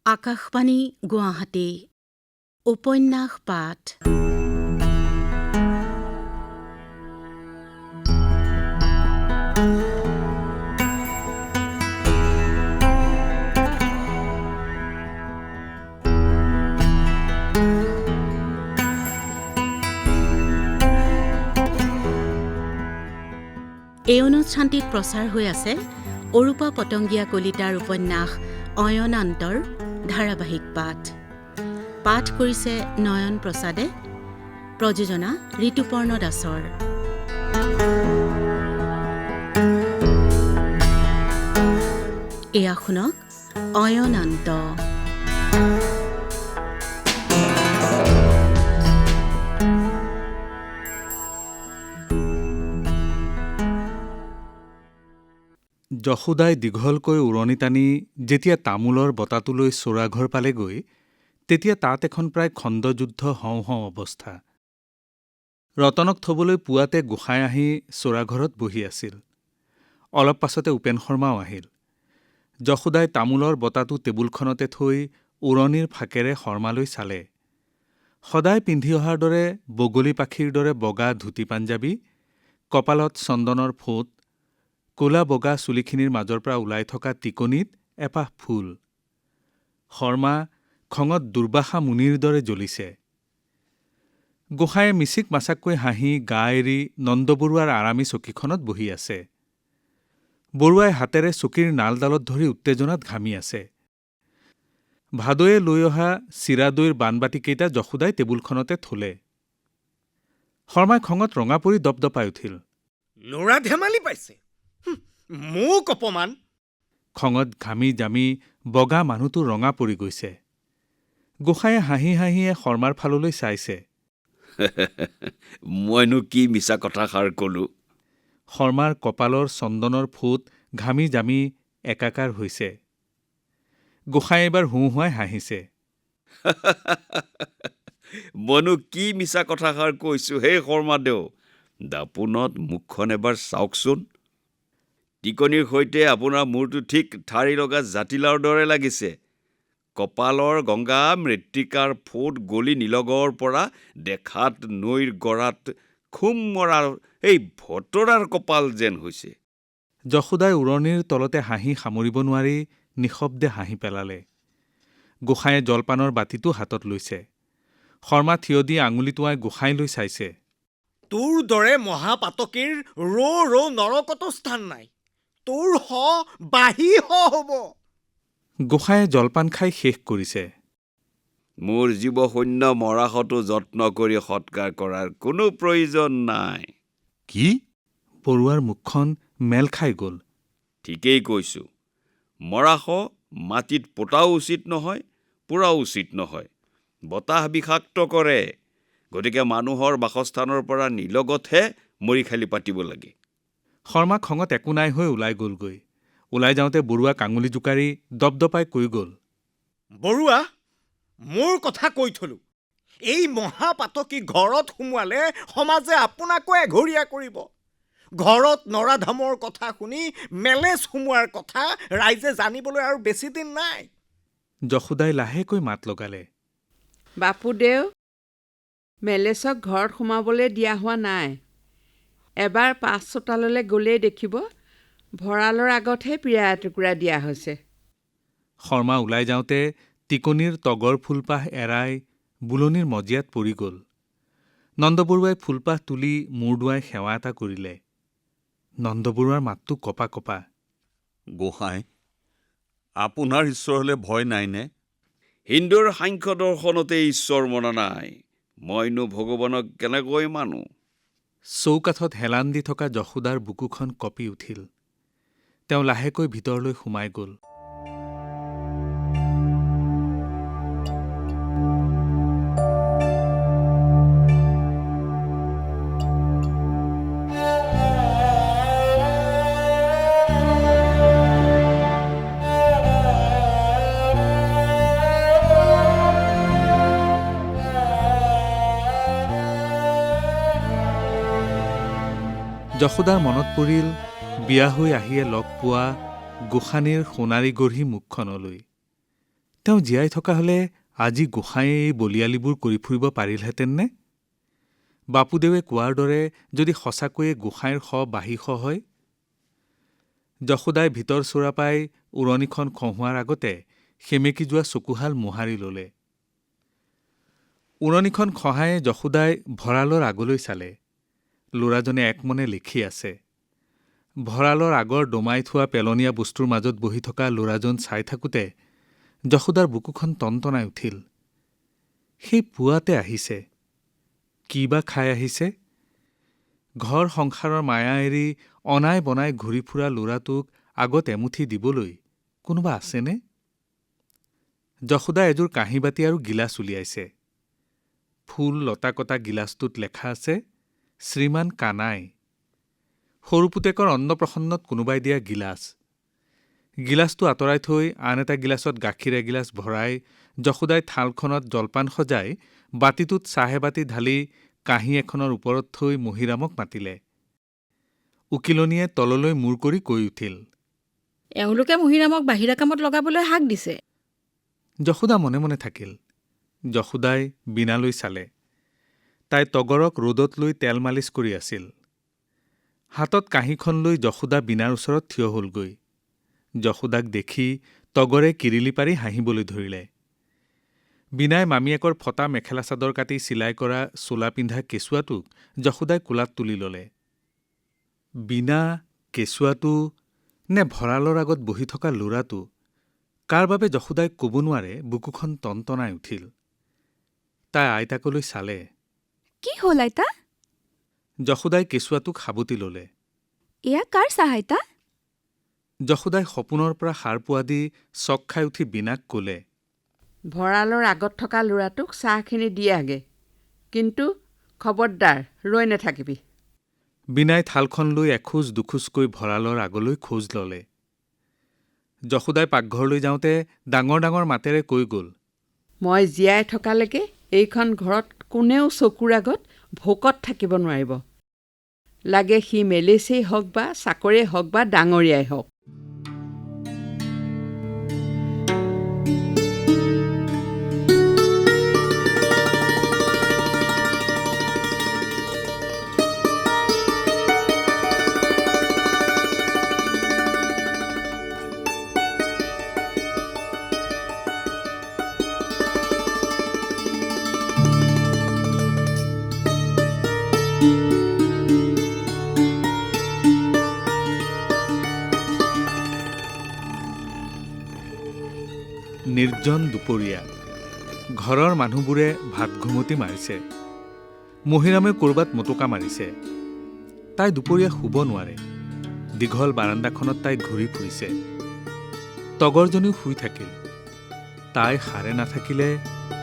আকাশবাণী গুৱাহাটী উপন্যাস পাঠ এই অনুষ্ঠানটিত প্ৰচাৰ হৈ আছে অৰূপা পতংগীয়া কলিতাৰ উপন্যাস অয়নান্তৰ ধাৰাবাহিক পাঠ। পাঠ কৰিছে নয়ন প্ৰসাদে, প্ৰযোজনা ঋতুপৰ্ণ দাসৰ। এয়া শুনক অয়নান্ত। যশোদাই দীঘলকৈ উৰণি টানি যেতিয়া তামোলৰ বঁটাটোলৈ চোৰাঘৰ পালেগৈ, তেতিয়া তাত এখন প্ৰায় খণ্ডযুদ্ধ হওঁ হওঁ অৱস্থা। ৰতনক থবলৈ পুৱাতে গোসাঁই আহি চোৰাঘৰত বহি আছিল। অলপ পাছতে উপেন শৰ্মাও আহিল। যশোদাই তামোলৰ বঁটাটো টেবুলখনতে থৈ উৰণিৰ ফাকেৰে শৰ্মালৈ চালে। সদায় পিন্ধি অহাৰ দৰে বগলী পাখীৰ দৰে বগা ধুতি পাঞ্জাবী, কপালত চন্দনৰ ফোঁট, ক'লা বগা চুলিখিনিৰ মাজৰ পৰা ওলাই থকা টিকনিত এপাহ ফুল। শৰ্মা খঙত দুৰ্বাসা মুনিৰ দৰে জ্বলিছে। গোসাঁয়ে মিচিক মাচাককৈ হাঁহি গা এৰি নন্দবৰুৱাৰ আৰামী চকীখনত বহি আছে। বৰুৱাই হাতেৰে চকীৰ নালডালত ধৰি উত্তেজনাত ঘামি আছে। ভাদৈয়ে লৈ অহা চিৰা দৈৰ বানবাটিকেইটা যশোদাই টেবুলখনতে থলে। শৰ্মাই খঙত ৰঙা পৰি দপদপাই উঠিল। ল'ৰা ধেমালি পাইছে, মোক অপমান। খঙত ঘামি জামি বগা মানুহটো ৰঙা পৰি গৈছে। গোসাঁয়ে হাঁহি হাঁহিয়ে শৰ্মাৰ ফাললৈ চাইছে। মইনো কি মিছা কথাষাৰ কলো। শৰ্মাৰ কপালৰ চন্দনৰ ফোঁট ঘামি জামি একাকাৰ হৈছে। গোসাঁয়ে এবাৰ হুঁহুৱাই হাঁহিছে। মইনো কি মিছা কথাষাৰ কৈছো হে শৰ্মাদেউ। দাপোনত মুখখন এবাৰ চাওকচোন। টিকনিৰ সৈতে আপোনাৰ মূৰটো ঠিক ঠাৰি লগা জাতিলাওৰ দৰে লাগিছে। কপালৰ গংগা মৃত্তিকাৰ ফোঁট গলি নিলগৰ পৰা দেখাত নৈৰ গৰাত খুম মৰাৰ এই ভতৰাৰ কপাল যেন হৈছে। যশোদাই উৰণিৰ তলতে হাঁহি সামৰিব নোৱাৰি নিঃশব্দে হাঁহি পেলালে। গোসাঁয়ে জলপানৰ বাতিটো হাতত লৈছে। শৰ্মা থিয় দি আঙুলি টোঁৱাই গোসাঁইলৈ চাইছে। তোৰ দৰে মহাপাতকীৰ ৰৌ নৰকতো স্থান নাই। তোৰ বাঢ়ি হ'ব। গোসাঁয়ে জলপান খাই শেষ কৰিছে। মোৰ জীৱশূন্য মৰাশতো যত্ন কৰি সৎকাৰ কৰাৰ কোনো প্ৰয়োজন নাই। কি? বৰুৱাৰ মুখখন মেল খাই গ'ল। ঠিকেই কৈছো। মৰাশ মাটিত পোতাও উচিত নহয়, পোৰাও উচিত নহয়। বতাহ বিষাক্ত কৰে। গতিকে মানুহৰ বাসস্থানৰ পৰা নিলগতহে মৰিখালি পাতিব লাগে। শৰ্মা খঙত একো নাই হৈ ওলাই গ'লগৈ। ওলাই যাওঁতে বৰুৱাক আঙুলি জোকাৰি দপদপাই কৈ গ'ল। বৰুৱা, মোৰ কথা কৈ থলো। এই মহাপাতকী ঘৰত সোমোৱালে সমাজে আপোনাকো এঘৰীয়া কৰিব। ঘৰত নৰাধামৰ কথা শুনি মেলেজ সোমোৱাৰ কথা ৰাইজে জানিবলৈ আৰু বেছি দিন নাই। যশোদাই লাহেকৈ মাত লগালে। বাপুদেউ, মেলেচক ঘৰত সোমাবলৈ দিয়া হোৱা নাই। এবাৰ ৫ চোতাললৈ গ'লেই দেখিব, ভঁৰালৰ আগতহে পিৰা এটুকুৰা দিয়া হৈছে। শৰ্মা ওলাই যাওঁতে টিকনিৰ তগৰ ফুলপাহ এৰাই বুলনিৰ মজিয়াত পৰি গ'ল। নন্দবৰুৱাই ফুলপাহ তুলি মূৰ দুৱাই সেৱা এটা কৰিলে। নন্দবৰুৱাৰ মাতটো কপা কপা। গোসাঁই, আপোনাৰ ঈশ্বৰলৈ ভয় নাইনে? হিন্দুৰ সাংখ্য দৰ্শনতে ঈশ্বৰ মনা নাই। মইনো ভগৱানক কেনেকৈ মানো? চৌকাঠত হেলান দি থকা যশোদাৰ বুকুখন কঁপি উঠিল। তেওঁ লাহেকৈ ভিতৰলৈ সোমাই গ'ল। যশোদাৰ মনত পৰিল বিয়া হৈ আহিয়ে লগ পোৱা গোসাঁনীৰ সোণাৰী গঢ়ি মুখখনলৈ। তেওঁ জীয়াই থকা হলে আজি গোসাঁয়ে এই বলিয়ালিবোৰ কৰি ফুৰিব পাৰিলহেঁতেননে? বাপুদেৱে কোৱাৰ দৰে যদি সঁচাকৈয়ে গোসাঁইৰ বাঁহী হয়? যশোদাই ভিতৰ চোৰা পাই উৰণিখন খহোৱাৰ আগতে সেমেকি যোৱা চকুহাল মোহাৰি ললে। উৰণিখন খহাই যশোদাই ভঁৰালৰ আগলৈ চালে। ল'ৰাজনে একমনে লিখি আছে। ভঁৰালৰ আগৰ দমাই থোৱা পেলনীয়া বস্তুৰ মাজত বহি থকা ল'ৰাজন চাই থাকোঁতে যশোদাৰ বুকুখন টনটনাই উঠিল। সেই পুৱাতে আহিছে। কি বা খাই আহিছে? ঘৰ সংসাৰৰ মায়া এৰি অনাই বনাই ঘূৰি ফুৰা ল'ৰাটোক আগত এমুঠি দিবলৈ কোনোবা আছেনে? যশোদা এযোৰ কাঁহী বাতি আৰু গিলাচ উলিয়াইছে। ফুল লতা কটা গিলাচটোত লেখা আছে শ্ৰীমান কানাই। সৰু পুতেকৰ অন্নপ্ৰসন্নত কোনোবাই দিয়া গিলাচ। গিলাচটো আঁতৰাই থৈ আন এটা গিলাচত গাখীৰ এগিলাচ ভৰাই যশোদাই থালখনত জলপান সজাই বাতিটোত চাহ এবাতি ঢালি কাঁহী এখনৰ ওপৰত থৈ মহিৰামক মাতিলে। উকিলনীয়ে তললৈ মূৰ কৰি কৈ উঠিল, এওঁলোকে মহিৰামক বাহিৰা কামত লগাবলৈ হাক দিছে। যশোদা মনে মনে থাকিল। যশোদাই বীণালৈ চালে। তাই তগৰক ৰ'দত লৈ তেল মালিচ কৰি আছিল। হাতত কাঁহীখন লৈ যশোদা বীণাৰ ওচৰত থিয় হলগৈ। যশোদাক দেখি তগৰে কিৰিলি পাৰি হাঁহিবলৈ ধৰিলে। বীণাই মামীয়েকৰ ফটা মেখেলা চাদৰ কাটি চিলাই কৰা চোলা পিন্ধা কেঁচুৱাটোক যশোদাই কোলাত তুলি ললে। বীণা, কেঁচুৱাটো নে ভঁৰালৰ আগত বহি থকা ল'ৰাটো, কাৰ বাবে যশোদাই কব নোৱাৰে বুকুখন টনটনাই উঠিল। তাই আইতাকলৈ চালে। কি হ'ল আইতা? যশোদাই কেঁচুৱাটোক সাবটি ললে। এয়া কাৰ চাহ আইতা? যশোদাই সপোনৰ পৰা সাৰ পোৱা দি চক খাই উঠি বীণাক কলে, ভঁৰালৰ আগত থকা ল'ৰাটোক চাহখিনি দি আগে, কিন্তু খবৰদাৰ ৰৈ নাথাকিবি। বীণাই থালখন লৈ এখোজ দুখোজকৈ ভঁৰালৰ আগলৈ খোজ ললে। যশোদাই পাকঘৰলৈ যাওঁতে ডাঙৰ ডাঙৰ মাতেৰে কৈ গল, মই জীয়াই থকালৈকে এইখন ঘৰত কোনেও চকুৰ আগত ভোকত থাকিব নোৱাৰিব। লাগে সি মেলেচেই হওক বা চাকৰেই হওক বা ডাঙৰীয়াই হওক। নিৰ্জন দুপৰীয়া। ঘৰৰ মানুহবোৰে ভাত ঘুমটি মাৰিছে। মহিৰামে ক'ৰবাত মোটোকা মাৰিছে। তাই দুপৰীয়া শুব নোৱাৰে। দীঘল বাৰাণ্ডাখনত তাই ঘূৰি ফুৰিছে। তগৰজনীও শুই থাকিল। তাই সাৰে নাথাকিলে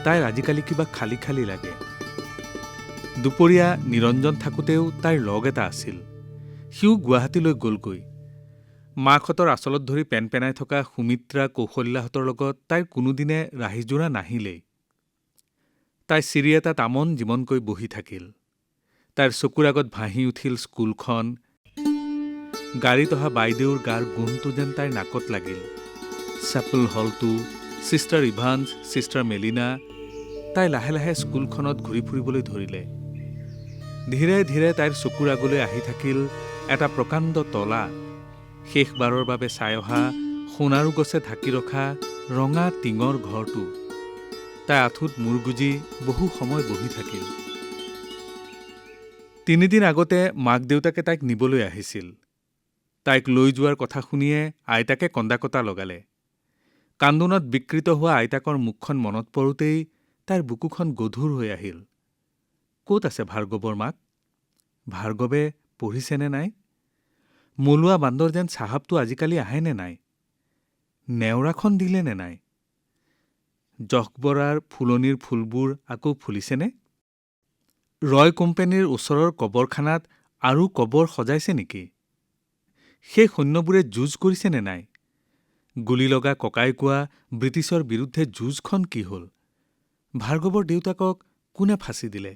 তাইৰ আজিকালি কিবা খালী খালী লাগে। দুপৰীয়া নিৰঞ্জন থাকোঁতেও তাইৰ লগ এটা আছিল। সিও গুৱাহাটীলৈ গ'লগৈ। মাকহঁতৰ আচলত ধৰি পেনপেনাই থকা সুমিত্ৰা, কৌশল্যাহঁতৰ লগত তাইৰ কোনোদিনে ৰাহিজোৰা নাহিলেই। তাই চিৰি এটাত আমন জিমনকৈ বহি থাকিল। তাইৰ চকুৰ আগত ভাঁহি উঠিল স্কুলখন। গাড়ীত অহা বাইদেউৰ গাৰ গোন্ধটো যেন তাইৰ নাকত লাগিল। চেপল হলটো, ছিষ্টাৰ ইভান্স, ছিষ্টাৰ মেলিনা। তাই লাহে লাহে স্কুলখনত ঘূৰি ফুৰিবলৈ ধৰিলে। ধীৰে ধীৰে তাইৰ চকুৰ আগলৈ আহি থাকিল এটা প্ৰকাণ্ড তলা। শেষবাৰৰ বাবে চাই অহা সোণাৰু গছে ঢাকি ৰখা ৰঙা টিঙৰ ঘৰটো। তাই আঁঠুত মূৰ গুজি বহু সময় বহি থাকিল। ৩ দিন আগতে মাক দেউতাকে তাইক নিবলৈ আহিছিল। তাইক লৈ যোৱাৰ কথা শুনিয়ে আইতাকে কন্দা-কটা লগালে। কান্দোনত বিকৃত হোৱা আইতাকৰ মুখখন মনত পৰোঁতেই তাইৰ বুকুখন গধুৰ হৈ আহিল। ক'ত আছে ভাৰ্গৱৰ মাক? ভাৰ্গৱে পঢ়িছেনে নাই? মলুৱা বান্দৰ যেন চাহাবটো আজিকালি আহেনে নাই? নেওৰাখন দিলেনে নাই? জখবৰাৰ ফুলনিৰ ফুলবোৰ আকৌ ফুলিছেনে? ৰয় কোম্পানীৰ ওচৰৰ কবৰখানাত আৰু কবৰ সজাইছে নেকি? সেই সৈন্যবোৰে যুঁজ কৰিছেনে নাই? গুলী লগা ককাই কোৱা ব্ৰিটিছৰ বিৰুদ্ধে যুঁজখন কি হ'ল? ভাৰ্গৱৰ দেউতাকক কোনে ফাঁচি দিলে?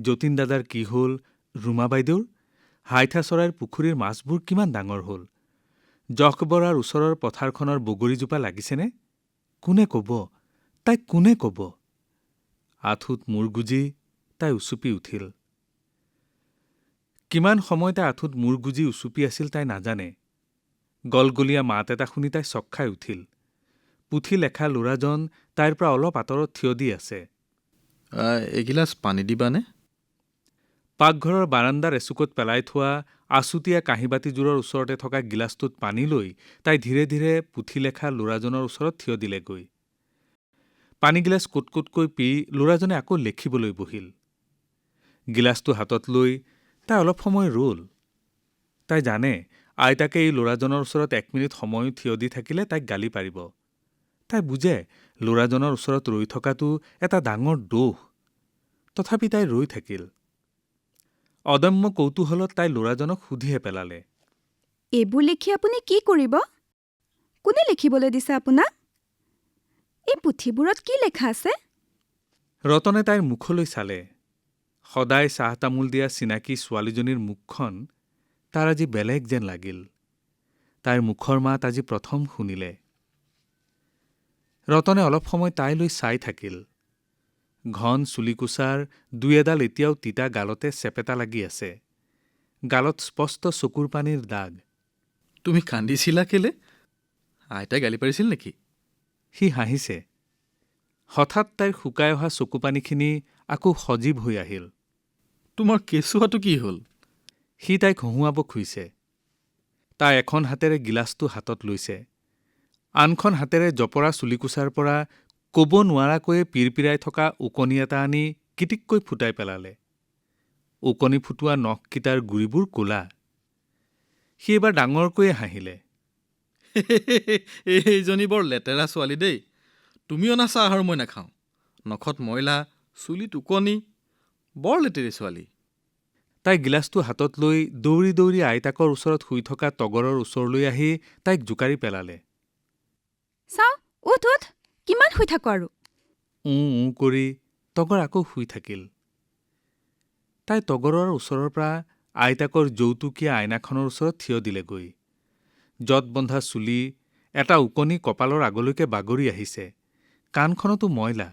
যতীন দাদাৰ কি হ'ল? ৰুমা বাইদেউৰ? হাইঠা চৰাইৰ পুখুৰীৰ মাছবোৰ কিমান ডাঙৰ হ'ল? জখবৰাৰ ওচৰৰ পথাৰখনৰ বগৰীজোপা লাগিছেনে? কোনে কব? তাইক কোনে কব? আঁঠুত মূৰ গুজি তাই উচুপি উঠিল। কিমান সময় তাই আঁঠুত মূৰ গুজি উচুপি আছিল তাই নাজানে। গলগলীয়া মাত এটা শুনি তাই চক খাই উঠিল। পুথি লেখা ল'ৰাজন তাইৰ পৰা অলপ আঁতৰত থিয় দি আছে। এগিলাচ পানী দিবানে? পাকঘৰৰ বাৰাণ্ডাৰ এচুকত পেলাই থোৱা আচুতীয়া কাঁহীবাতিযোৰৰ ওচৰতে থকা গিলাচটোত পানী লৈ তাই ধীৰে ধীৰে পুথি লেখা ল'ৰাজনৰ ওচৰত থিয় দিলেগৈ। পানীগিলাচ কুটকুটকৈ পি ল'ৰাজনে আকৌ লেখিবলৈ বহিল। গিলাচটো হাতত লৈ তাই অলপ সময় ৰ'ল। তাই জানে আইতাকে এই ল'ৰাজনৰ ওচৰত 1 মিনিট সময়ো থিয় দি থাকিলে তাইক গালি পাৰিব। তাই বুজে ল'ৰাজনৰ ওচৰত ৰৈ থকাটো এটা ডাঙৰ দোষ। তথাপি তাই ৰৈ থাকিল। অদম্য কৌতূহলত তাই ল'ৰাজনক সুধিহে পেলালে, এইবোৰ লিখি আপুনি কি কৰিব? কোনে লিখিবলৈ দিছে আপোনাক? এই পুথিবোৰত কি লেখা আছে? ৰতনে তাইৰ মুখলৈ চালে। সদায় চাহ তামোল দিয়া চিনাকি ছোৱালীজনীৰ মুখখন তাৰ আজি বেলেগ যেন লাগিল। তাইৰ মুখৰ মাত আজি প্ৰথম শুনিলে। ৰতনে অলপ সময় তাইলৈ চাই থাকিল। ঘন চুলিকোছাৰ 2-এডাল এতিয়াও তিতা গালতে চেপেটা লাগি আছে। গালত স্পষ্ট চকুৰ পানীৰ দাগ। তুমি কান্দিছিলা কেলে? আইতাই গালি পাৰিছিল নেকি? সি হাঁহিছে। হঠাৎ তাইৰ শুকাই অহা চকুপানীখিনি আকৌ সজীৱ হৈ আহিল। তোমাৰ কেঁচুৱাটো কি হ'ল? সি তাইক হহুৱাব খুজিছে। তাই এখন হাতেৰে গিলাচটো হাতত লৈছে। আনখন হাতেৰে জপৰা চুলিকোছাৰ পৰা কব নোৱাৰাকৈয়ে পিৰপিৰাই থকা ওকণি এটা আনি কিটিককৈ ফুটাই পেলালে। ওকণি ফুটোৱা নখকেইটাৰ গুৰিবোৰ ক'লা। সি এবাৰ ডাঙৰকৈয়ে হাঁহিলে। এইজনী বৰ লেতেৰা ছোৱালী দেই। তুমি অনা চাহ আৰু মই নাখাওঁ। নখত ময়লা, চুলিত ওকণি, বৰ লেতেৰী ছোৱালী। তাই গিলাচটো হাতত লৈ দৌৰি দৌৰি আইতাকৰ ওচৰত শুই থকা তগৰৰ ওচৰলৈ আহি তাইক জোকাৰি পেলালে। চাওঁ, উঠ উঠ, কিমান শুই থাকো আৰু? কৰি তগৰ আকৌ শুই থাকিল। তাই তগৰৰ ওচৰৰ পৰা আইতাকৰ যৌতুকীয়া আইনাখনৰ ওচৰত থিয় দিলেগৈ। যত বন্ধা চুলি, এটা ওকণি কপালৰ আগলৈকে বাগৰি আহিছে। কাণখনতো ময়লা।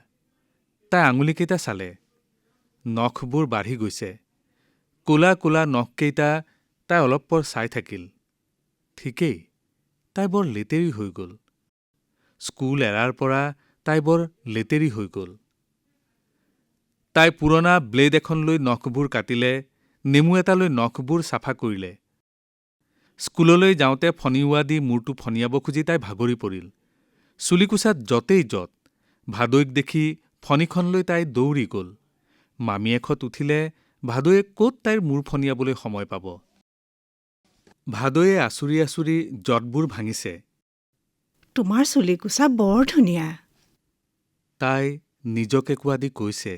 তাই আঙুলিকেইটা চালে। নখবোৰ বাঢ়ি গৈছে। ক'লা ক'লা নখকেইটা তাই অলপ পৰ চাই থাকিল। ঠিকেই, তাই বৰ লেতেৰি হৈ গ'ল। স্কুল এৰাৰ পৰা তাই বৰ লেতেৰি হৈ গ'ল। তাই পুৰণা ব্লেড এখন লৈ নখবোৰ কাটিলে, নেমু এটা লৈ নখবোৰ চাফা কৰিলে। স্কুললৈ যাওঁতে ফণিওৱা দি মূৰটো ফণিয়াব খুজি তাই ভাগৰি পৰিল। চুলিকোছাত য'তেই য'ত। ভাদৈক দেখি ফণিখন লৈ তাই দৌৰি গ'ল। মামীয়েকহঁত উঠিলে ভাদৈয়ে ক'ত তাইৰ মূৰ ফণিয়াবলৈ সময় পাব। ভাদৈয়ে আচুৰি আচুৰি যঁতবোৰ ভাঙিছে। তোমাৰ চুলিকোছা বৰ ধুনীয়া। তাই নিজকে কোৱা দি কৈছে।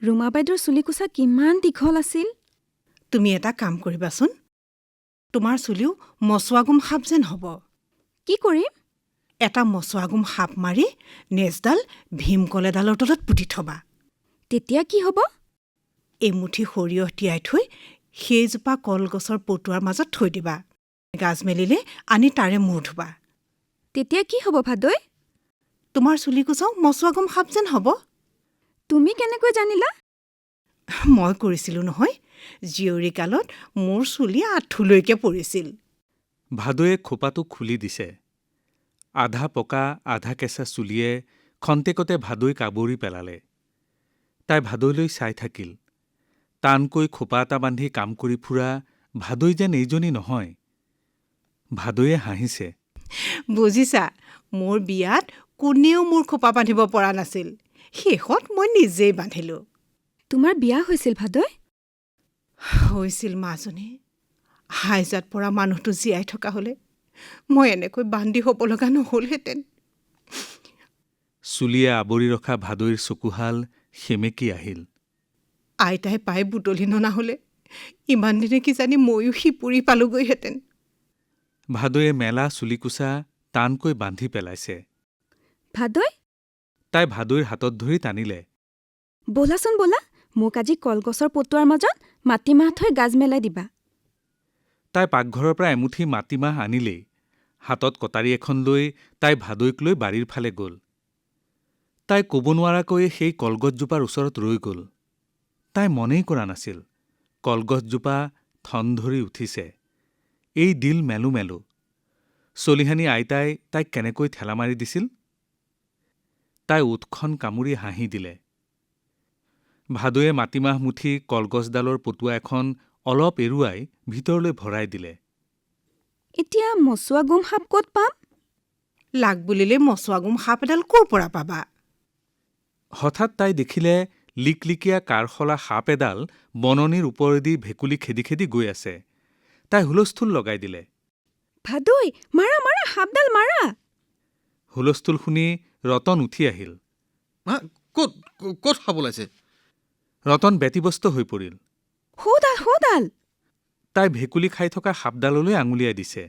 ৰুমা বাইদেউৰ চুলিকোছা কিমান দীঘল আছিল। তুমি এটা কাম কৰিবাচোন। তোমাৰ চুলিও মচুৱাগুম সাপ যেন হ'ব। কি কৰিম? এটা মচুৱাগুম সাপ মাৰি নেজডাল ভীমকল এডালৰ তলত পুতি থবা। তেতিয়া কি হ'ব? এমুঠি সৰিয়হ তিয়াই থৈ সেইজোপা কলগছৰ পটুৱাৰ মাজত থৈ দিবা। গাজ মেলিলে আনি তাৰে মূৰ ধুবা। তেতিয়া কি হ'ব ভাদৈ? তোমাৰ চুলিকোছাও মচুৱাগুম সাপ যেন হ'ব। তুমি কেনেকৈ জানিলা? মই কৰিছিলোঁ নহয়। জীয়ৰীকালত মোৰ চুলি আঁঠুলৈকে পৰিছিল। ভাদৈয়ে খোপাটো খুলি দিছে। আধা পকা আধা কেঁচা চুলিয়ে খন্তেকতে ভাদৈক আৱৰি পেলালে। তাই ভাদৈলৈ চাই থাকিল। টানকৈ খোপা এটা বান্ধি কাম কৰি ফুৰা ভাদৈ যেন এইজনী নহয়। ভাদৈয়ে হাঁহিছে। বুজিছা, মোৰ বিয়াত কোনেও মোৰ খোপা বান্ধিব পৰা নাছিল। শেষত মই নিজেই বান্ধিলোঁ। তোমাৰ বিয়া হৈছিল ভাদৈ? হৈছিল মাজনী। হাইজাত পৰা মানুহটো জীয়াই থকা হ'লে মই এনেকৈ বান্ধি হ'ব লগা নহ'লহেঁতেন। চুলিয়ে আৱৰি ৰখা ভাদৈৰ চকুহাল সেমেকি আহিল। আইতাই পাই বুটলি ননা হ'লে ইমান দিনে কিজানি ময়ো সিপুৰি পালোগৈহেঁতেন। ভাদৈয়ে মেলা চুলিকোছা টানকৈ বান্ধি পেলাইছে। ভাদৈ? তাই ভাদৈৰ হাতত ধৰি টানিলে। ব'লাচোন ব'লা, মোক আজি কলগছৰ পটুৱাৰ মাজত মাটিমাহ থৈ গাজ মেলাই দিবা। তাই পাকঘৰৰ পৰা এমুঠি মাটিমাহ আনিলেই হাতত কটাৰী এখন লৈ তাই ভাদৈক লৈ বাৰীৰ ফালে গ'ল। তাই ক'ব নোৱাৰাকৈ সেই কলগছজোপাৰ ওচৰত ৰৈ গ'ল। তাই মনেই কৰা নাছিল কলগছজোপা ঠন ধৰি উঠিছে। এই দিল মেলো মেলো। চলিহানী আইতাই তাইক কেনেকৈ ঠেলা মাৰি দিছিল। তাই ওঠখন কামুৰি হাঁহি দিলে। ভাদৈয়ে মাটিমাহ মুঠি কলগছডালৰ পটুৱা এখন অলপ এৰুৱাই ভিতৰলৈ ভৰাই দিলে। এতিয়া মচুৱা গুম সাপ ক'ত পাম? লাগ বুলিলে মচুৱাগুম সাপ এডাল ক'ৰ পৰা পাবা? হঠাৎ তাই দেখিলে লিকলিকীয়া কাৰশলা সাপ এডাল বননিৰ ওপৰেদি ভেকুলী খেদি খেদি গৈ আছে। তাই হুলস্থুল লগাই দিলে। ভাদৈ, মাৰা মাৰা, সাপডাল মাৰা! হুলস্থুল শুনি ৰতন উঠি আহিল। হা, ক'ত ক'ত সাপ ওলাইছে? ৰতন ব্যতিব্যস্ত হৈ পৰিল। সৌডাল সৌডাল! তাই ভেকুলী খাই থকা সাপডাললৈ আঙুলিয়াই দিছে।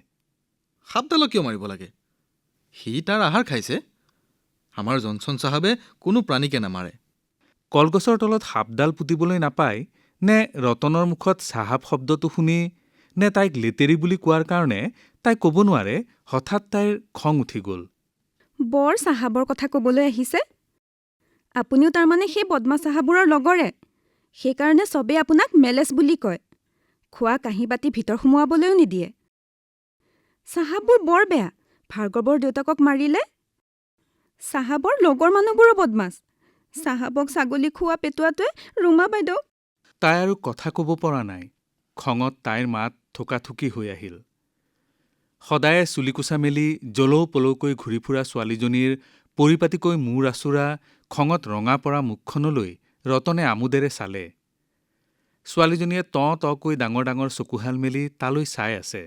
সাপডালক কিয় মাৰিব লাগে? সি তাৰ আহাৰ খাইছে। আমাৰ জনচন চাহাবে কোনো প্ৰাণীকে নামাৰে। কলগছৰ তলত সাপডাল পুতিবলৈ নাপায় নে ৰতনৰ মুখত চাহাব শব্দটো শুনি নে তাইক লেতেৰি বুলি কোৱাৰ কাৰণে তাই ক'ব নোৱাৰে। হঠাৎ তাইৰ খং উঠি গ'ল। বৰ চাহাবৰ কথা ক'বলৈ আহিছে। আপুনিও তাৰমানে সেই বদমা চাহাবোৰৰ লগৰে। সেইকাৰণে চবেই আপোনাক মেলেচ বুলি কয়। খোৱা কাঁহী বাতি ভিতৰ সোমোৱাবলৈও নিদিয়ে। চাহাববোৰ বৰ বেয়া। ভাৰ্গৱৰ দেউতাকক মাৰিলে। চাহাবৰ লগৰ মানুহবোৰো বদমাছ। চাহাবক ছাগলী খোৱা পেটুৱাটোৱে ৰুমা বাইদেউ। তাই আৰু কথা ক'ব পৰা নাই। খঙত তাইৰ মাত থোকাথুকি হৈ আহিল। সদায়ে চুলিকোছা মেলি জলৌ পলৌকৈ ঘূৰি ফুৰা ছোৱালীজনীৰ পৰিপাটিকৈ মূৰ আচোৰা খঙত ৰঙা পৰা মুখখনলৈ ৰতনে আমোদেৰে চালে। ছোৱালীজনীয়ে তকৈ ডাঙৰ ডাঙৰ চকুহাল মেলি তালৈ চাই আছে।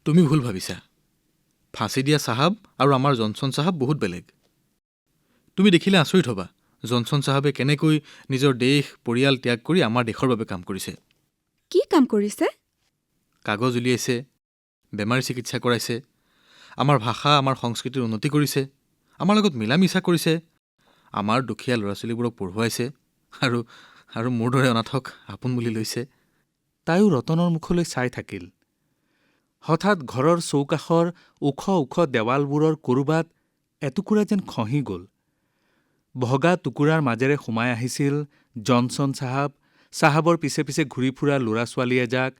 তুমি ভুল ভাবিছা। ফাঁচি দিয়া চাহাব আৰু আমাৰ জনচন চাহাব বহুত বেলেগ। তুমি দেখিলে আচৰিত হ'বা জনচন চাহাবে কেনেকৈ নিজৰ দেশ পৰিয়াল ত্যাগ কৰি আমাৰ দেশৰ বাবে কাম কৰিছে। কি কাম কৰিছে? কাগজ উলিয়াইছে, বেমাৰী চিকিৎসা কৰাইছে, আমাৰ ভাষা আমাৰ সংস্কৃতিৰ উন্নতি কৰিছে, আমাৰ লগত মিলা মিছা কৰিছে, আমাৰ দুখীয়া ল'ৰা ছোৱালীবোৰক পঢ়ুৱাইছে আৰু মোৰ দৰে অনাথক আপোন বুলি লৈছে। তাইও ৰতনৰ মুখলৈ চাই থাকিল। হঠাৎ ঘৰৰ চৌকাষৰ ওখ ওখ দেৱালবোৰৰ ক'ৰবাত এটুকুৰা যেন খহি গ'ল। ভগা টুকুৰাৰ মাজেৰে সোমাই আহিছিল জনচন চাহাব, চাহাবৰ পিছে পিছে ঘূৰি ফুৰা ল'ৰা ছোৱালী এজাক।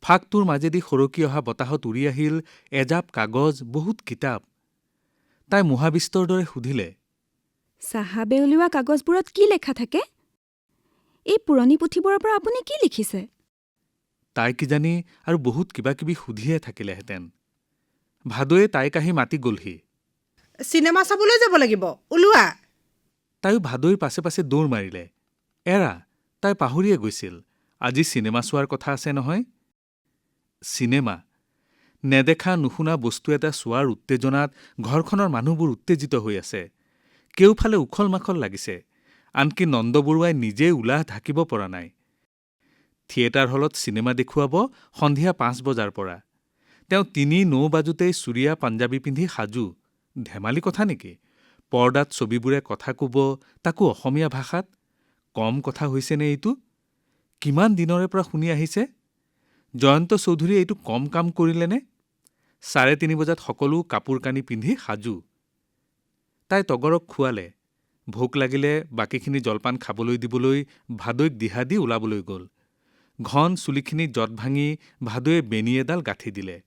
ফাঁকটোৰ মাজেদি সৰকি অহা বতাহত উৰি আহিল এজাপ কাগজ, বহুত কিতাপ। তাই মোহাবিষ্টৰ দৰে সুধিলে, চাহাবে উলিওৱা কাগজবোৰত কি লেখা থাকে? এই পুৰণি পুথিবোৰৰ পৰা আপুনি কি লিখিছে? তাই কিজানি আৰু বহুত কিবাকিবি সুধিয়ে থাকিলেহেঁতেন। ভাদৈয়ে তাইক আহি মাতি গ'লহি। চিনেমা চাবলৈ যাব লাগিব, ওলোৱা। তাইও ভাদৈৰ পাছে পাছে দৌৰ মাৰিলে। এৰা, তাই পাহৰিয়ে গৈছিল আজি চিনেমা চোৱাৰ কথা আছে নহয়। চিনেমা। নেদেখা নুশুনা বস্তু এটা চোৱাৰ উত্তেজনাত ঘৰখনৰ মানুহবোৰ উত্তেজিত হৈ আছে। কেউফালে উখল মাখল লাগিছে। আনকি নন্দ বৰুৱাই নিজেই উলাহ ঢাকিব পৰা নাই। থিয়েটাৰ হলত চিনেমা দেখুৱাব সন্ধিয়া 5 বজাৰ পৰা। তেওঁ 3:09 বাজোতেই চুৰিয়া পাঞ্জাবী পিন্ধি সাজু। ধেমালি কথা নেকি? পৰ্দাত ছবিবোৰে কথা ক'ব, তাকো অসমীয়া ভাষাত। কম কথা হৈছেনে এইটো? কিমান দিনৰে পৰা শুনি আহিছে। জয়ন্ত চৌধুৰীয়ে এইটো কম কাম কৰিলেনে? 3:30 বজাত সকলো কাপোৰ কানি পিন্ধি সাজু। তাই তগৰক খুৱালে। ভোক লাগিলে বাকীখিনি জলপান খাবলৈ দিবলৈ ভাদৈক দিহা দি ওলাবলৈ গ'ল। ঘন চুলিখিনি জঁট ভাঙি ভাদৈয়ে বেনী এডাল গাঁঠি দিলে।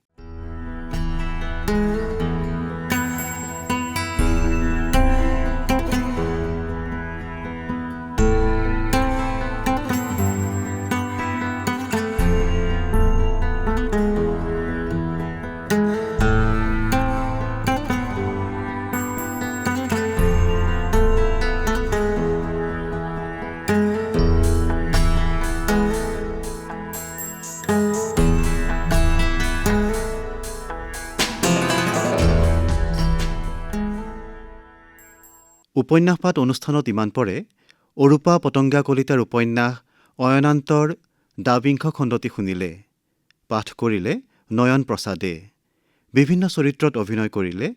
উপন্যাস পাঠ অনুষ্ঠানত ইমান পৰে অৰূপা পতংগা কলিতাৰ উপন্যাস অয়নান্তৰ দ্বাবিংশ খণ্ডটি শুনিলে। পাঠ কৰিলে নয়ন প্ৰসাদে। বিভিন্ন চৰিত্ৰত অভিনয় কৰিলে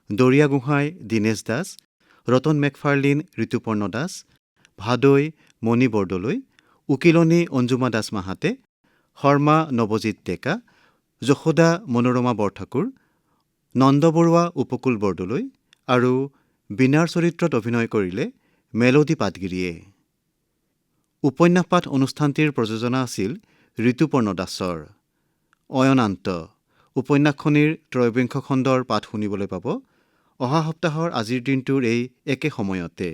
দৰিয়া গোহাঁই দীনেশ দাস, ৰতন মেকফাৰ্লিন ঋতুপৰ্ণ দাস, ভাদৈ মণি বৰদলৈ, উকিলনি অঞ্জুমা দাস মাহাতে, শৰ্মা নৱজিৎ ডেকা, যশোদা মনোৰমা বৰঠাকুৰ, নন্দ বৰুৱা উপকূল বৰদলৈ আৰু বীণাৰ চৰিত্ৰত অভিনয় কৰিলে মেলোডী পাটগিৰিয়ে। উপন্যাস পাঠ অনুষ্ঠানটিৰ প্ৰযোজনা আছিল ঋতুপৰ্ণ দাসৰ। অয়নান্ত উপন্যাসখনিৰ ত্ৰয়োবিংশ খণ্ডৰ পাঠ শুনিবলৈ পাব অহা সপ্তাহৰ আজিৰ দিনটোৰ এই একে সময়তে।